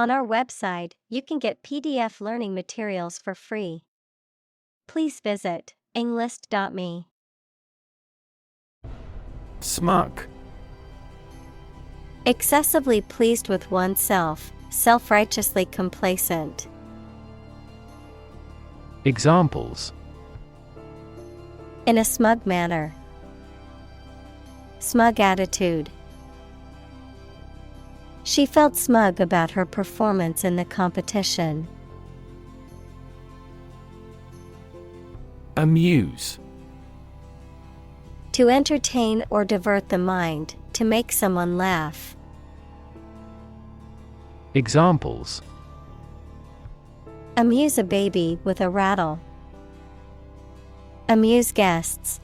On our website, you can get PDF learning materials for free. Please visit englist.me. Smug. Excessively pleased with oneself, self-righteously complacent. Examples: In a smug manner. Smug attitude. She felt smug about her performance in the competition. Amuse. To entertain or divert the mind, to make someone laugh. Examples: Amuse a baby with a rattle. Amuse guests.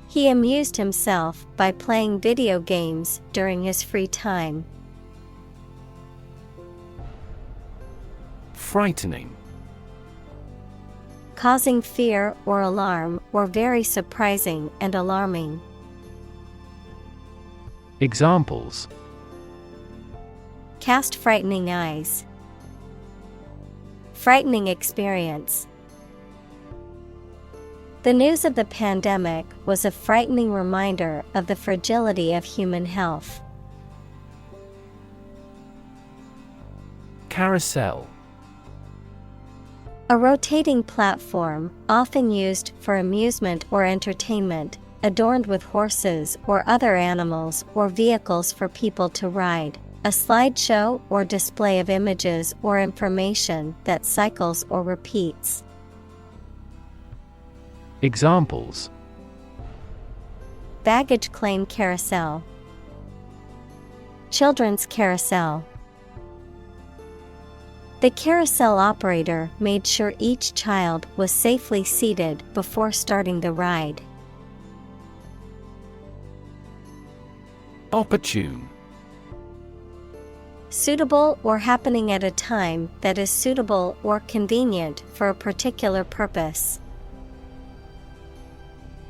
He amused himself by playing video games during his free time. Frightening. Causing fear or alarm, or very surprising and alarming. Examples: Cast frightening eyes. Frightening experience. The news of the pandemic was a frightening reminder of the fragility of human health. Carousel. A rotating platform, often used for amusement or entertainment, adorned with horses or other animals or vehicles for people to ride. A slideshow or display of images or information that cycles or repeats. Examples: Baggage claim carousel. Children's carousel. The carousel operator made sure each child was safely seated before starting the ride. Opportune. Suitable or happening at a time that is suitable or convenient for a particular purpose.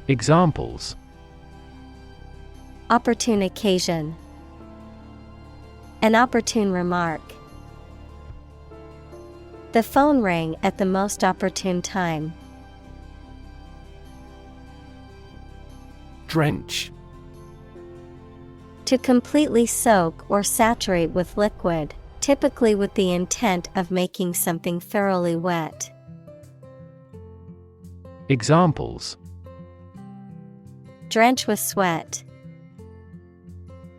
Examples: Opportune occasion. An opportune remark. The phone rang at the most opportune time. Drench. To completely soak or saturate with liquid, typically with the intent of making something thoroughly wet. Examples: Drench with sweat.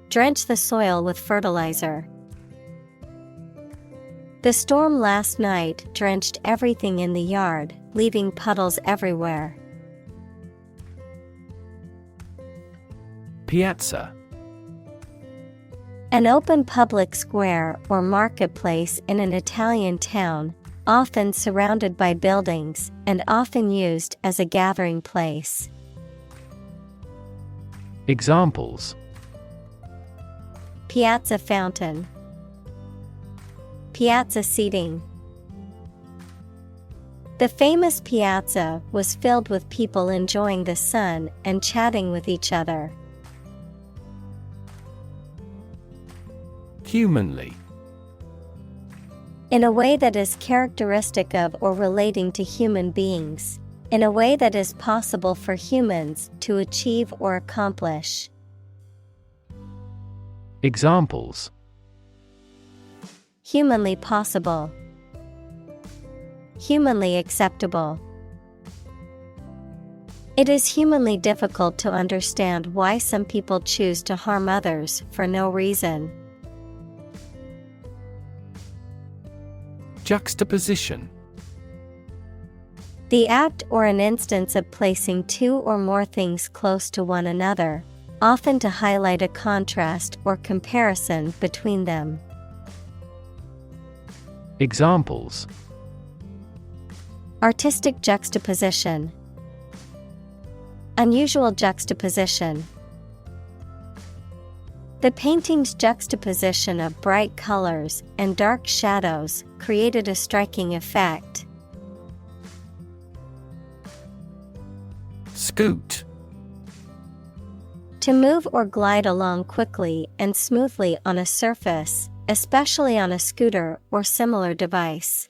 Drench the soil with fertilizer. The storm last night drenched everything in the yard, leaving puddles everywhere. Piazza. An open public square or marketplace in an Italian town, often surrounded by buildings and often used as a gathering place. Examples: Piazza fountain. Piazza seating. The famous piazza was filled with people enjoying the sun and chatting with each other. Humanly. In a way that is characteristic of or relating to human beings. In a way that is possible for humans to achieve or accomplish. Examples: Humanly possible. Humanly acceptable. It is humanly difficult to understand why some people choose to harm others for no reason. Juxtaposition. The act or an instance of placing two or more things close to one another, often to highlight a contrast or comparison between them. Examples: Artistic juxtaposition. Unusual juxtaposition. The painting's juxtaposition of bright colors and dark shadows created a striking effect. Scoot. To move or glide along quickly and smoothly on a surface, especially on a scooter or similar device.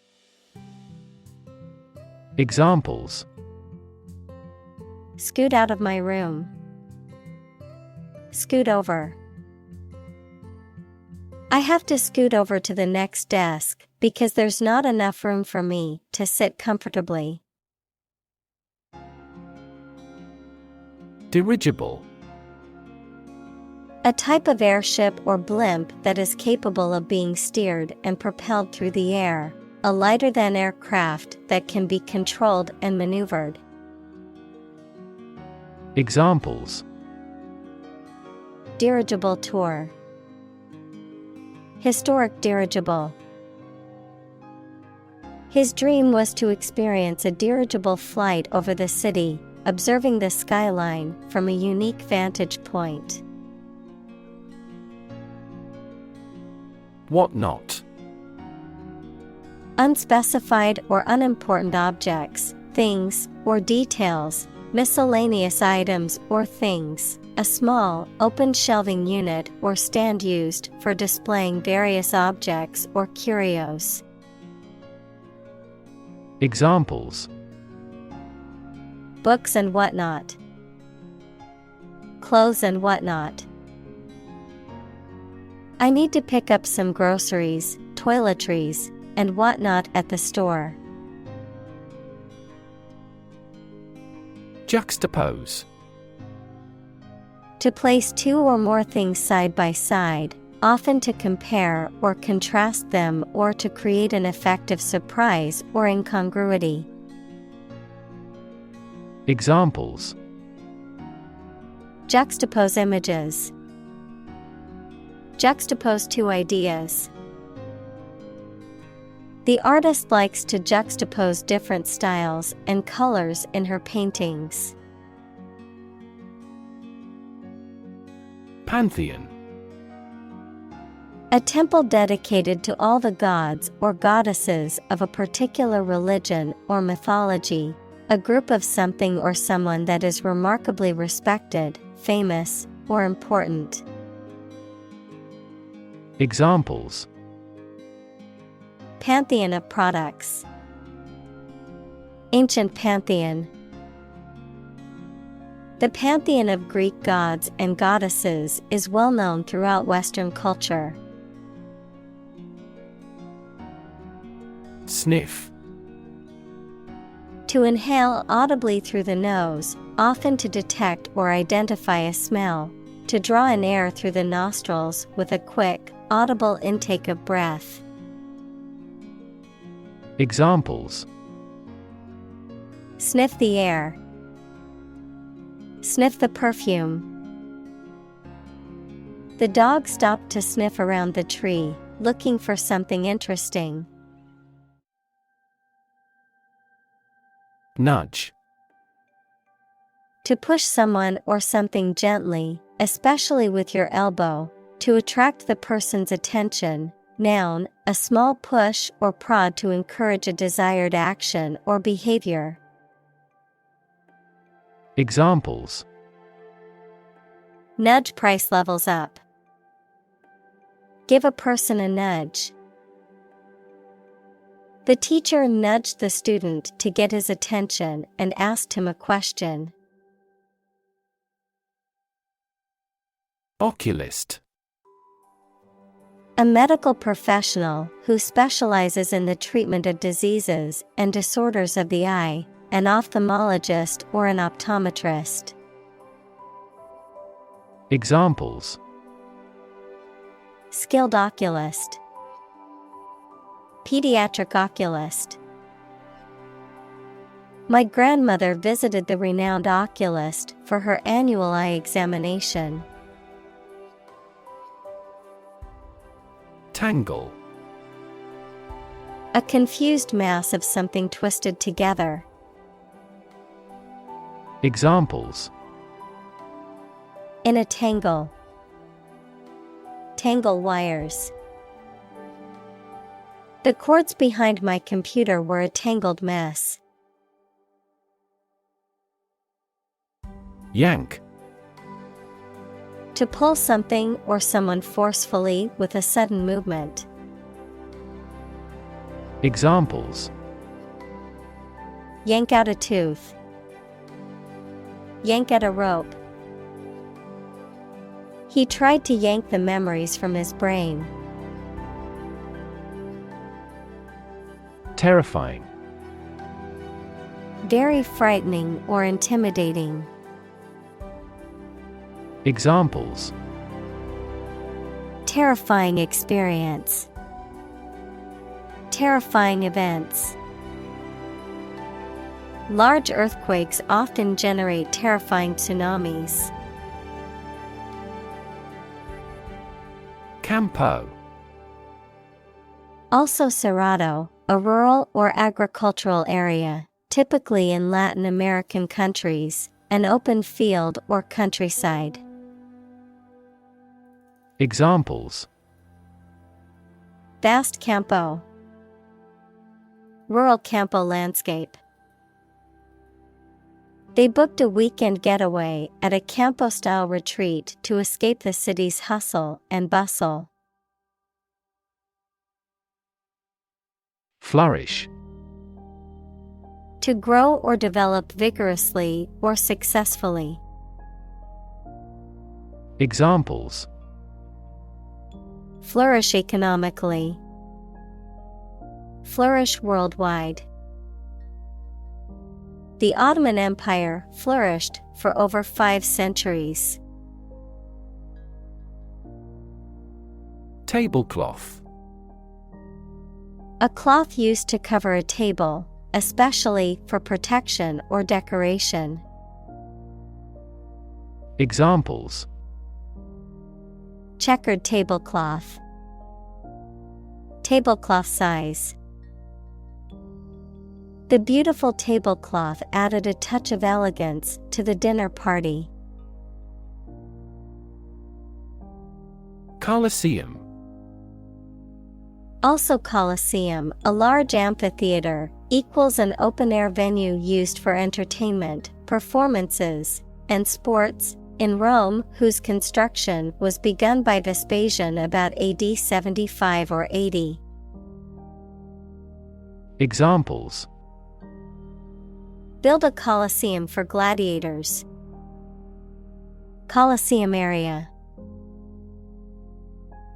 Examples: Scoot out of my room. Scoot over. I have to scoot over to the next desk because there's not enough room for me to sit comfortably. Dirigible. A type of airship or blimp that is capable of being steered and propelled through the air, a lighter-than-air craft that can be controlled and maneuvered. Examples: Dirigible tour. Historic dirigible. His dream was to experience a dirigible flight over the city, observing the skyline from a unique vantage point. Whatnot. Unspecified or unimportant objects, things, or details, miscellaneous items or things, a small, open shelving unit or stand used for displaying various objects or curios. Examples: Books and whatnot. Clothes and whatnot. I need to pick up some groceries, toiletries, and whatnot at the store. Juxtapose. To place two or more things side by side, often to compare or contrast them or to create an effect of surprise or incongruity. Examples: Juxtapose images. Juxtapose two ideas. The artist likes to juxtapose different styles and colors in her paintings. Pantheon. A temple dedicated to all the gods or goddesses of a particular religion or mythology, a group of something or someone that is remarkably respected, famous, or important. Examples: Pantheon of products. Ancient pantheon. The pantheon of Greek gods and goddesses is well known throughout Western culture. Sniff. To inhale audibly through the nose, often to detect or identify a smell, to draw in air through the nostrils with a quick, audible intake of breath. Examples: Sniff the air. Sniff the perfume. The dog stopped to sniff around the tree, looking for something interesting. Nudge. To push someone or something gently, especially with your elbow, to attract the person's attention. Noun, a small push or prod to encourage a desired action or behavior. Examples: Nudge price levels up. Give a person a nudge. The teacher nudged the student to get his attention and asked him a question. Oculist. A medical professional who specializes in the treatment of diseases and disorders of the eye, an ophthalmologist or an optometrist. Examples: Skilled oculist. Pediatric oculist. My grandmother visited the renowned oculist for her annual eye examination. Tangle. A confused mass of something twisted together. Examples: In a tangle. Tangle wires. The cords behind my computer were a tangled mess. Yank. To pull something or someone forcefully with a sudden movement. Examples: Yank out a tooth. Yank at a rope. He tried to yank the memories from his brain. Terrifying. Very frightening or intimidating. Examples: Terrifying experience. Terrifying events. Large earthquakes often generate terrifying tsunamis. Campo. Also cerrado, a rural or agricultural area, typically in Latin American countries, an open field or countryside. Examples: Vast campo. Rural campo landscape. They booked a weekend getaway at a campo-style retreat to escape the city's hustle and bustle. Flourish. To grow or develop vigorously or successfully. Examples: Flourish economically. Flourish worldwide. The Ottoman Empire flourished for over 5 centuries. Tablecloth. A cloth used to cover a table, especially for protection or decoration. Examples: Checkered tablecloth. Tablecloth size. The beautiful tablecloth added a touch of elegance to the dinner party. Colosseum. Also Colosseum, a large amphitheater, equals an open-air venue used for entertainment, performances, and sports, in Rome, whose construction was begun by Vespasian about AD 75 or 80. Examples: Build a Colosseum for gladiators. Colosseum area.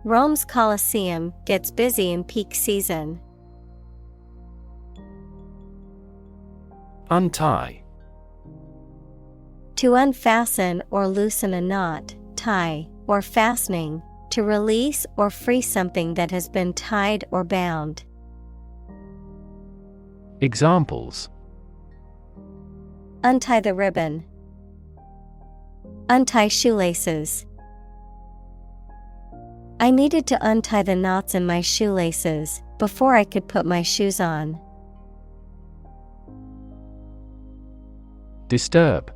Rome's Colosseum gets busy in peak season. Untie. To unfasten or loosen a knot, tie, or fastening, to release or free something that has been tied or bound. Examples: Untie the ribbon. Untie shoelaces. I needed to untie the knots in my shoelaces before I could put my shoes on. Disturb.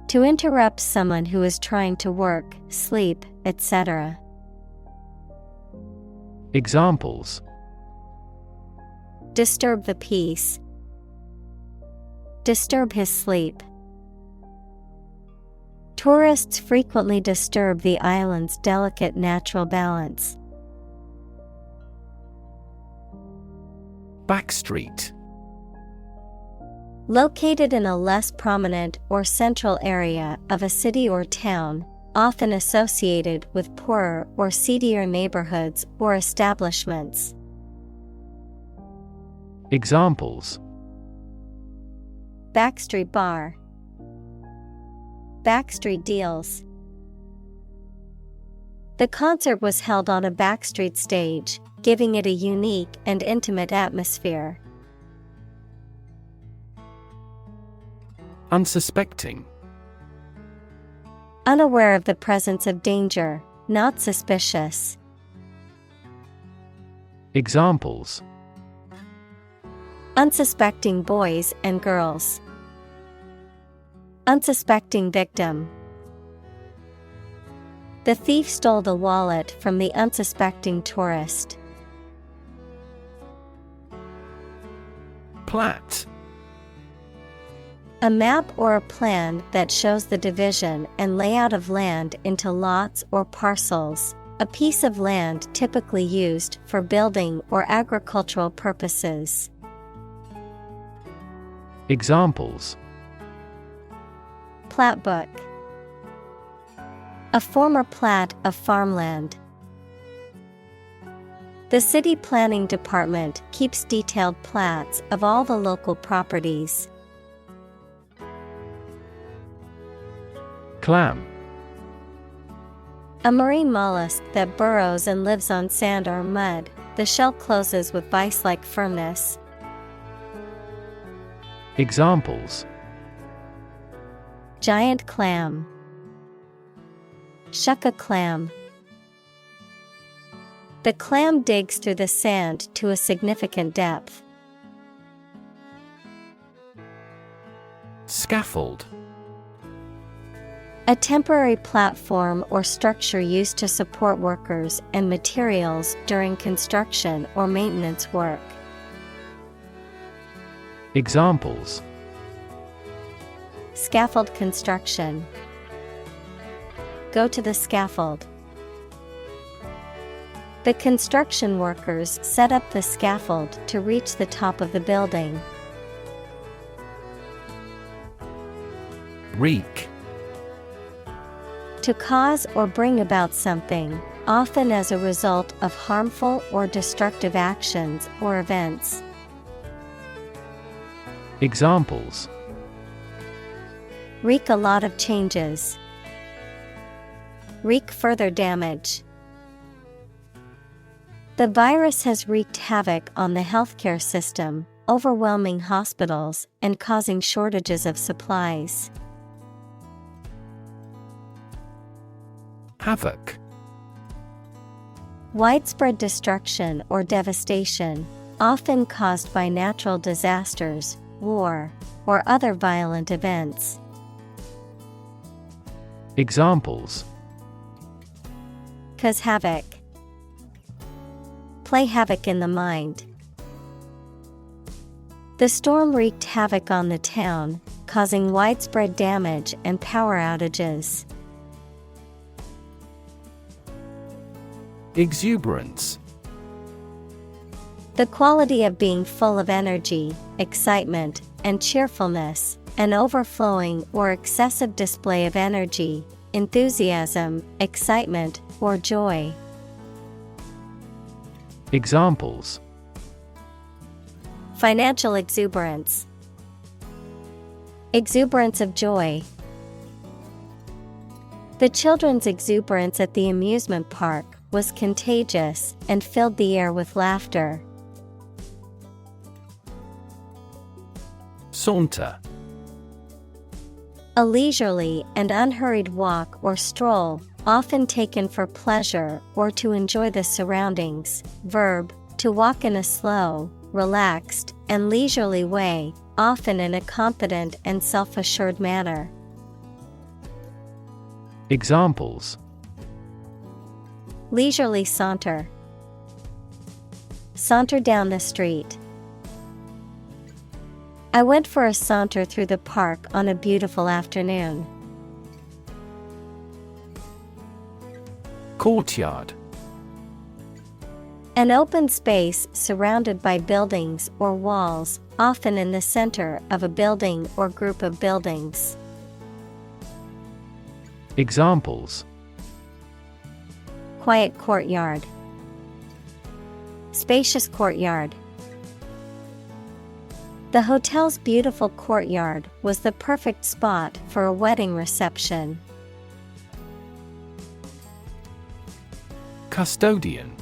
To interrupt someone who is trying to work, sleep, etc. Examples: Disturb the peace. Disturb his sleep. Tourists frequently disturb the island's delicate natural balance. Backstreet. Located in a less prominent or central area of a city or town, often associated with poorer or seedier neighborhoods or establishments. Examples: Backstreet bar. Backstreet deals. The concert was held on a backstreet stage, giving it a unique and intimate atmosphere. Unsuspecting. Unaware of the presence of danger, not suspicious. Examples: Unsuspecting boys and girls. Unsuspecting victim. The thief stole the wallet from the unsuspecting tourist. Plat. A map or a plan that shows the division and layout of land into lots or parcels, a piece of land typically used for building or agricultural purposes. Examples: Plat book. A former plat of farmland. The city planning department keeps detailed plats of all the local properties. Clam. A marine mollusk that burrows and lives on sand or mud. The shell closes with vice-like firmness. Examples: Giant clam. Shuck a clam. The clam digs through the sand to a significant depth. Scaffold. A temporary platform or structure used to support workers and materials during construction or maintenance work. Examples: Scaffold construction. Go to the scaffold. The construction workers set up the scaffold to reach the top of the building. Wreak. To cause or bring about something, often as a result of harmful or destructive actions or events. Examples: Wreak a lot of changes. Wreak further damage. The virus has wreaked havoc on the healthcare system, overwhelming hospitals and causing shortages of supplies. Havoc. Widespread destruction or devastation, often caused by natural disasters, war, or other violent events. Examples: Cause havoc. Play havoc in the mind. The storm wreaked havoc on the town, causing widespread damage and power outages. Exuberance. The quality of being full of energy, excitement, and cheerfulness, an overflowing or excessive display of energy, enthusiasm, excitement, or joy. Examples: Financial exuberance. Exuberance of joy. The children's exuberance at the amusement park was contagious and filled the air with laughter. Saunter. A leisurely and unhurried walk or stroll, often taken for pleasure or to enjoy the surroundings. Verb, to walk in a slow, relaxed, and leisurely way, often in a confident and self-assured manner. Examples: Leisurely saunter. Saunter down the street. I went for a saunter through the park on a beautiful afternoon. Courtyard. An open space surrounded by buildings or walls, often in the center of a building or group of buildings. Examples: Quiet courtyard. Spacious courtyard. The hotel's beautiful courtyard was the perfect spot for a wedding reception. Custodian.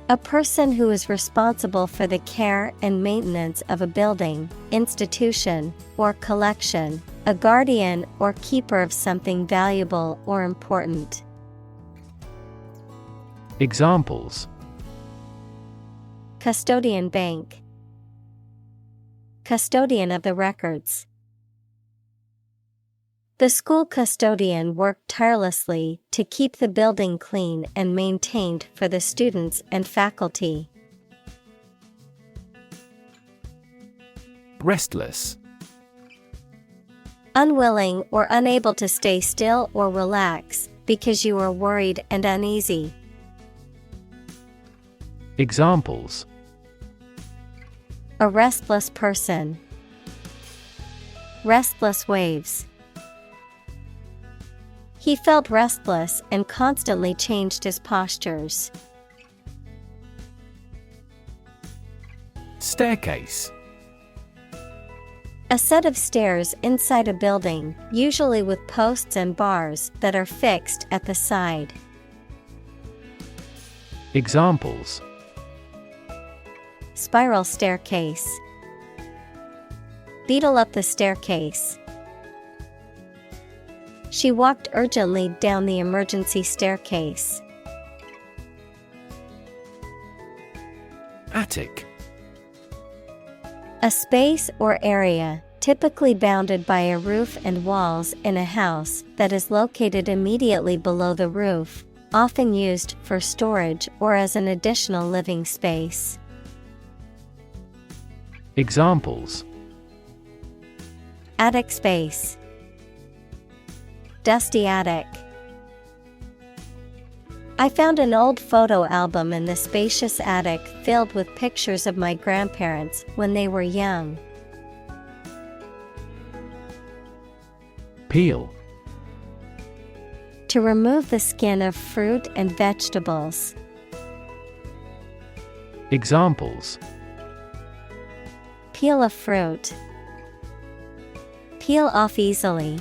A person who is responsible for the care and maintenance of a building, institution, or collection, a guardian or keeper of something valuable or important. Examples: Custodian bank. Custodian of the records. The school custodian worked tirelessly to keep the building clean and maintained for the students and faculty. Restless. Unwilling or unable to stay still or relax because you are worried and uneasy. Examples: A restless person. Restless waves. He felt restless and constantly changed his postures. Staircase. A set of stairs inside a building, usually with posts and bars that are fixed at the side. Examples: Spiral staircase. Beetle up the staircase. She walked urgently down the emergency staircase. Attic. A space or area, typically bounded by a roof and walls in a house that is located immediately below the roof, often used for storage or as an additional living space. Examples: Attic space. Dusty attic. I found an old photo album in the spacious attic filled with pictures of my grandparents when they were young. Peel. To remove the skin of fruit and vegetables. Examples: Peel a fruit. Peel off easily.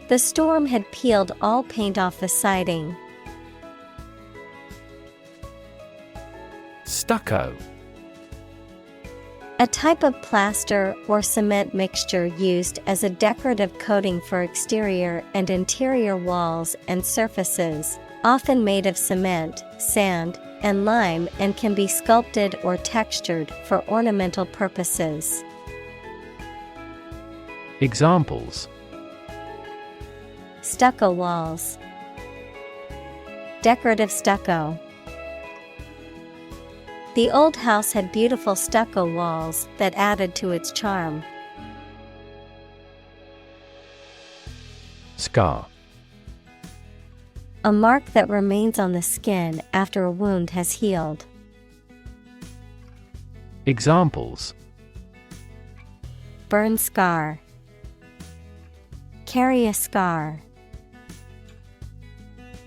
The storm had peeled all paint off the siding. Stucco. A type of plaster or cement mixture used as a decorative coating for exterior and interior walls and surfaces, often made of cement, sand, and lime, and can be sculpted or textured for ornamental purposes. Examples: Stucco walls. Decorative stucco. The old house had beautiful stucco walls that added to its charm. Scar. A mark that remains on the skin after a wound has healed. Examples: Burn scar. Carry a scar.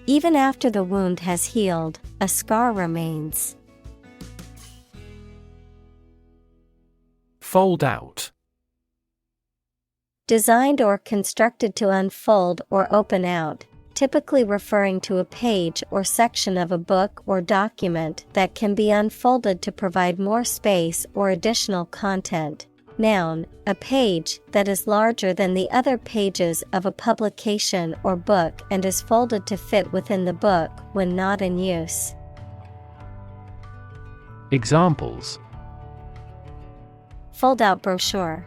Even after the wound has healed, a scar remains. Fold out. Designed or constructed to unfold or open out, typically referring to a page or section of a book or document that can be unfolded to provide more space or additional content. Noun, a page that is larger than the other pages of a publication or book and is folded to fit within the book when not in use. Examples: Fold-out brochure.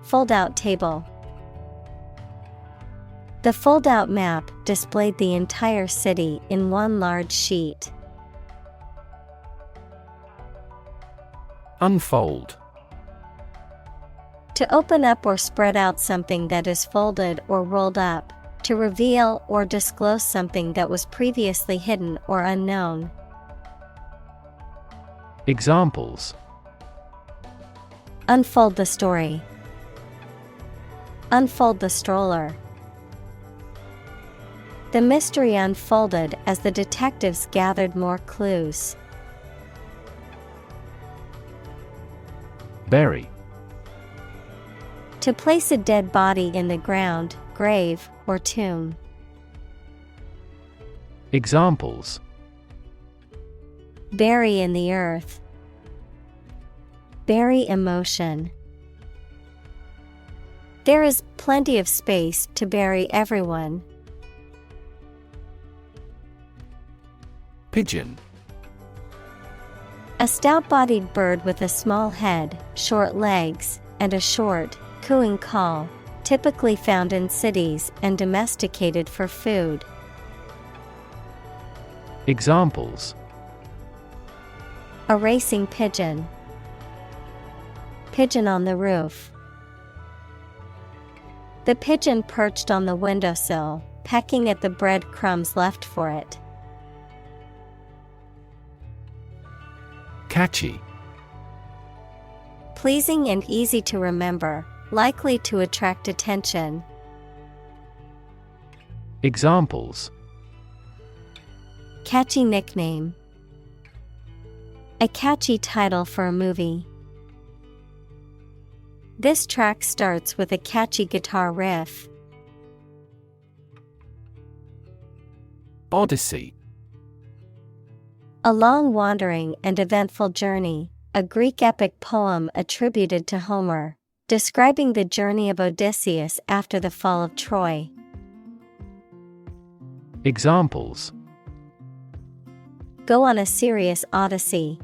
Fold-out table. The fold-out map displayed the entire city in one large sheet. Unfold. To open up or spread out something that is folded or rolled up, to reveal or disclose something that was previously hidden or unknown. Examples: Unfold the story. Unfold the stroller. The mystery unfolded as the detectives gathered more clues. Bury. To place a dead body in the ground, grave, or tomb. Examples: Bury in the earth. Bury emotion. There is plenty of space to bury everyone. Pigeon. A stout-bodied bird with a small head, short legs, and a short, cooing call, typically found in cities and domesticated for food. Examples: A racing pigeon. Pigeon on the roof. The pigeon perched on the windowsill, pecking at the bread crumbs left for it. Catchy. Pleasing and easy to remember, likely to attract attention. Examples: Catchy nickname. A catchy title for a movie. This track starts with a catchy guitar riff. Odyssey. A long wandering and eventful journey, a Greek epic poem attributed to Homer, describing the journey of Odysseus after the fall of Troy. Examples: Go on a serious odyssey.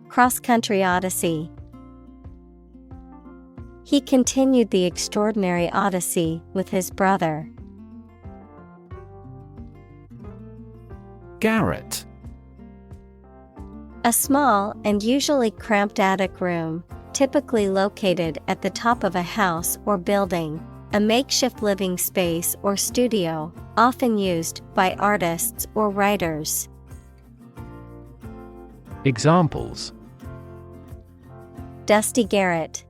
Cross-country odyssey. He continued the extraordinary odyssey with his brother. Garret. A small and usually cramped attic room, typically located at the top of a house or building, a makeshift living space or studio, often used by artists or writers. Examples: Dusty garret.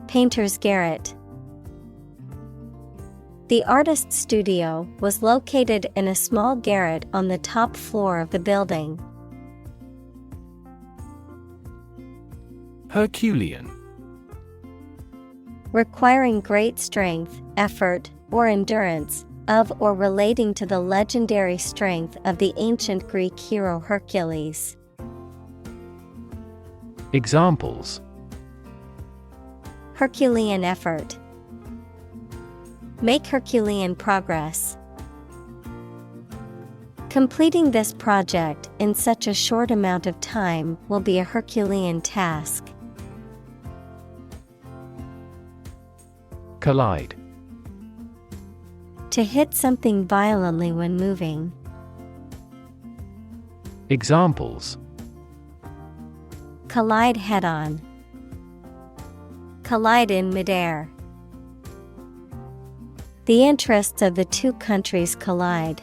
Painter's garret. The artist's studio was located in a small garret on the top floor of the building. Herculean. Requiring great strength, effort, or endurance, of or relating to the legendary strength of the ancient Greek hero Hercules. Examples: Herculean effort. Make Herculean progress. Completing this project in such a short amount of time will be a Herculean task. Collide. To hit something violently when moving. Examples: Collide head-on. Collide in midair. The interests of the two countries collide.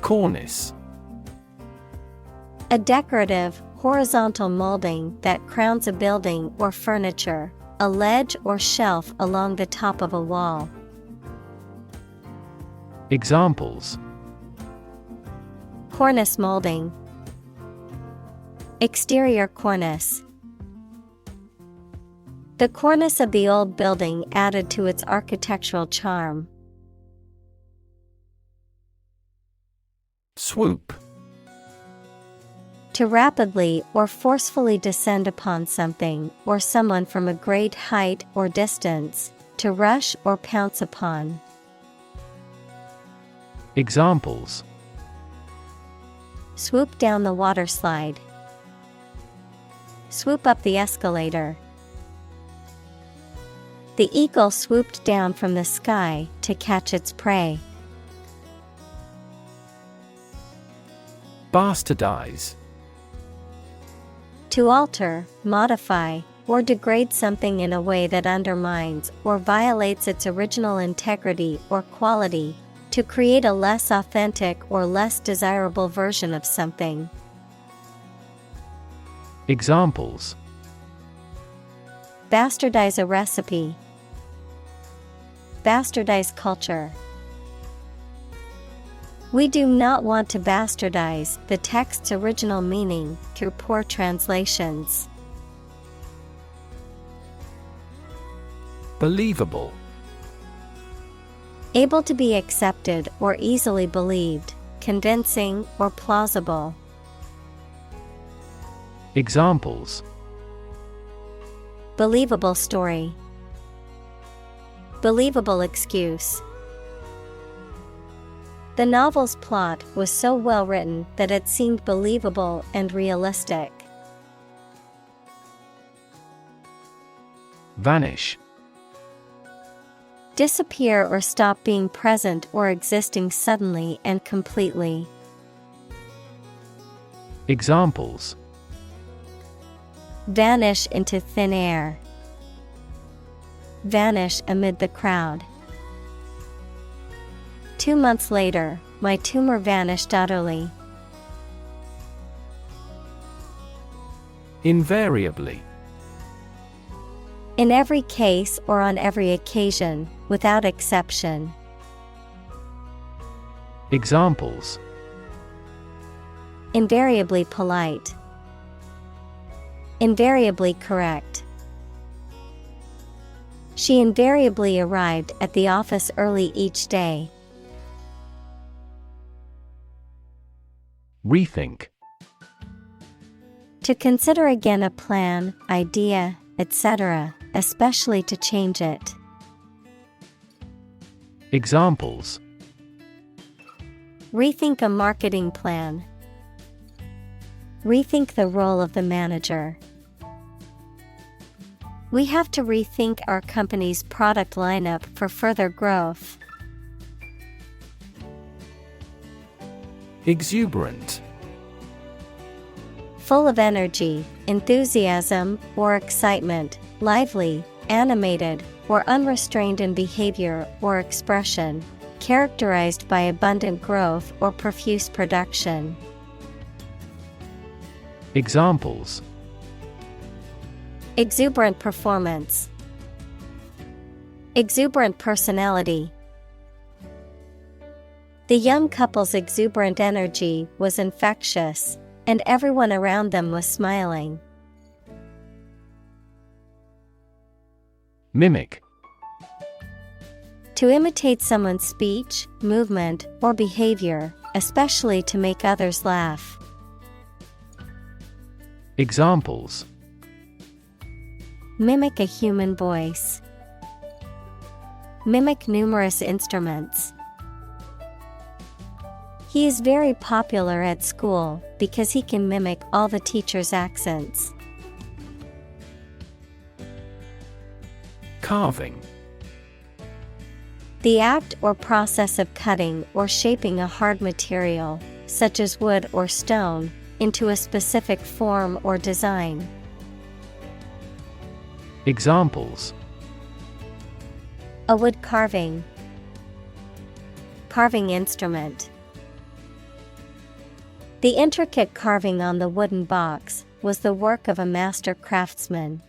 Cornice. A decorative, horizontal molding that crowns a building or furniture, a ledge or shelf along the top of a wall. Examples: Cornice molding. Exterior cornice. The cornice of the old building added to its architectural charm. Swoop. To rapidly or forcefully descend upon something or someone from a great height or distance, to rush or pounce upon. Examples: Swoop down the water slide. Swoop up the escalator. The eagle swooped down from the sky to catch its prey. Bastardize. To alter, modify, or degrade something in a way that undermines or violates its original integrity or quality, to create a less authentic or less desirable version of something. Examples: Bastardize a recipe. Bastardize culture. We do not want to bastardize the text's original meaning through poor translations. Believable. Able to be accepted or easily believed, convincing or plausible. Examples: Believable story. Believable excuse. The novel's plot was so well written that it seemed believable and realistic. Vanish. Disappear or stop being present or existing suddenly and completely. Examples: vanish into thin air, vanish amid the crowd. 2 months later, my tumor vanished utterly. Invariably. In every case or on every occasion, without exception. Examples: invariably polite, invariably correct. She invariably arrived at the office early each day. Rethink. To consider again a plan, idea, etc., especially to change it. Examples: rethink a marketing plan, rethink the role of the manager. We have to rethink our company's product lineup for further growth. Exuberant. Full of energy, enthusiasm, or excitement, lively, animated, or unrestrained in behavior or expression, characterized by abundant growth or profuse production. Examples: exuberant performance, exuberant personality. The young couple's exuberant energy was infectious, and everyone around them was smiling. Mimic. To imitate someone's speech, movement, or behavior, especially to make others laugh. Examples: mimic a human voice, mimic numerous instruments. He is very popular at school because he can mimic all the teachers' accents. Carving. The act or process of cutting or shaping a hard material, such as wood or stone, into a specific form or design. Examples: a wood carving, carving instrument. The intricate carving on the wooden box was the work of a master craftsman.